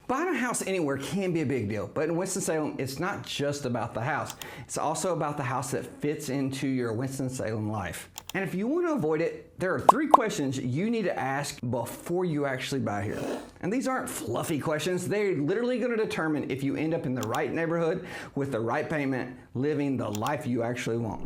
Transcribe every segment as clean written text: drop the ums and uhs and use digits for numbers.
Buying a house anywhere can be a big deal, but in Winston-Salem, it's not just about the house. It's also about the house that fits into your Winston-Salem life. And if you want to avoid it, there are 3 questions you need to ask before you actually buy here. And these aren't fluffy questions. They're literally going to determine if you end up in the right neighborhood with the right payment, living the life you actually want.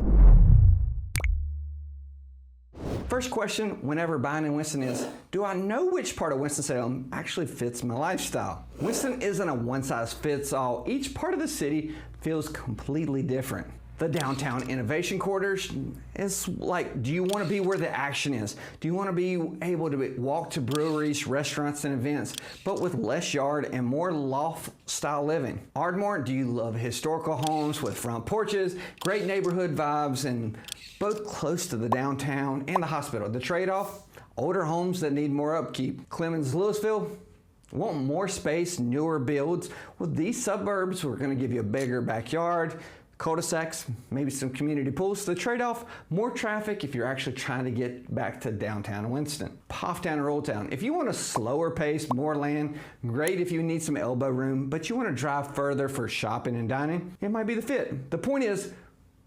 First question whenever buying in Winston is, do I know which part of Winston-Salem actually fits my lifestyle? Winston isn't a one-size-fits-all. Each part of the city feels completely different. The downtown innovation quarters is like, do you want to be where the action is? Do you want to be able to walk to breweries, restaurants, and events, but with less yard and more loft-style living? Ardmore, do you love historical homes with front porches, great neighborhood vibes, and both close to the downtown and the hospital? The trade-off, older homes that need more upkeep. Clemens, Louisville, want more space, newer builds. With these suburbs, we're going to give you a bigger backyard, cul-de-sacs, maybe some community pools. The trade-off, more traffic if you're actually trying to get back to downtown Winston. Hofftown or Old Town. If you want a slower pace, more land, great if you need some elbow room, but you want to drive further for shopping and dining, it might be the fit. The point is,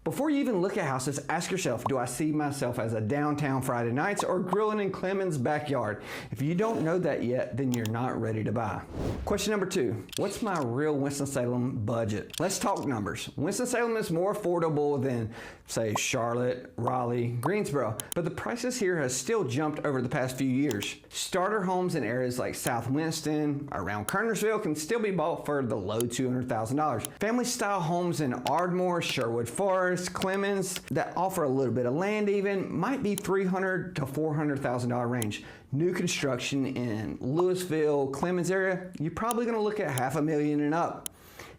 before you even look at houses, ask yourself, do I see myself as a downtown Friday nights or grilling in Clemens' backyard? If you don't know that yet, then you're not ready to buy. Question number 2, what's my real Winston-Salem budget? Let's talk numbers. Winston-Salem is more affordable than, say, Charlotte, Raleigh, Greensboro, but the prices here have still jumped over the past few years. Starter homes in areas like South Winston, around Kernersville, can still be bought for the low $200,000. Family-style homes in Ardmore, Sherwood Forest, Clemens, that offer a little bit of land even, might be $300,000 to $400,000 range. New construction in Louisville, Clemens area, you're probably going to look at $500,000 and up.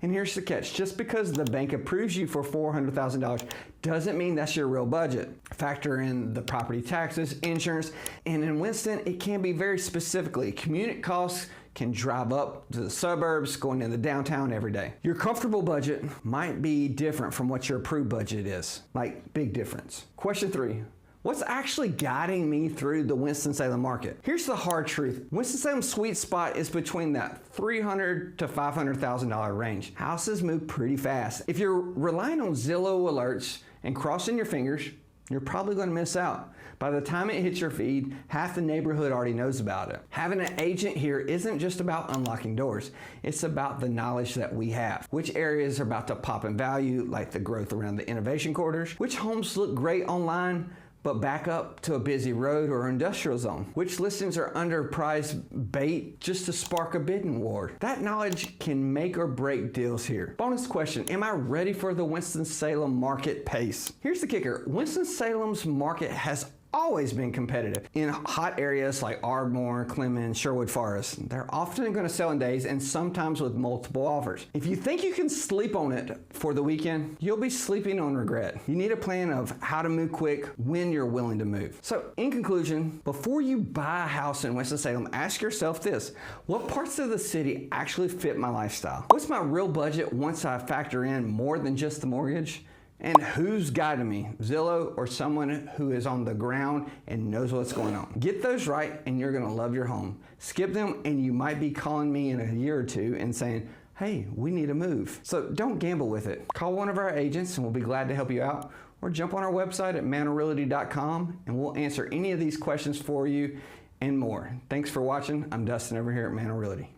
And here's the catch, just because the bank approves you for $400,000 doesn't mean that's your real budget. Factor in the property taxes, insurance, and in Winston, it can be very specifically. Community costs can drive up to the suburbs, going into downtown every day. Your comfortable budget might be different from what your approved budget is, like big difference. Question 3. What's actually guiding me through the Winston-Salem market? Here's the hard truth. Winston-Salem's sweet spot is between that $300,000 to $500,000 range. Houses move pretty fast. If you're relying on Zillow alerts and crossing your fingers, you're probably going to miss out. By the time it hits your feed, half the neighborhood already knows about it. Having an agent here isn't just about unlocking doors. It's about the knowledge that we have. Which areas are about to pop in value, like the growth around the innovation quarters? Which homes look great online, but back up to a busy road or industrial zone? Which listings are underpriced bait just to spark a bidding war? That knowledge can make or break deals here. Bonus question, am I ready for the Winston-Salem market pace? Here's the kicker, Winston-Salem's market has always been competitive. In hot areas like Ardmore, Clemens, Sherwood Forest, they're often going to sell in days and sometimes with multiple offers. If you think you can sleep on it for the weekend, you'll be sleeping on regret. You need a plan of how to move quick when you're willing to move. So in conclusion, before you buy a house in Winston-Salem, ask yourself this: what parts of the city actually fit my lifestyle? What's my real budget once I factor in more than just the mortgage? And who's guiding me, Zillow or someone who is on the ground and knows what's going on? Get those right and you're gonna love your home. Skip them and you might be calling me in a year or two and saying, hey, we need a move. So don't gamble with it. Call one of our agents and we'll be glad to help you out, or jump on our website at mantlerealty.com and we'll answer any of these questions for you and more. Thanks for watching. I'm Dustin over here at Mantle Realty.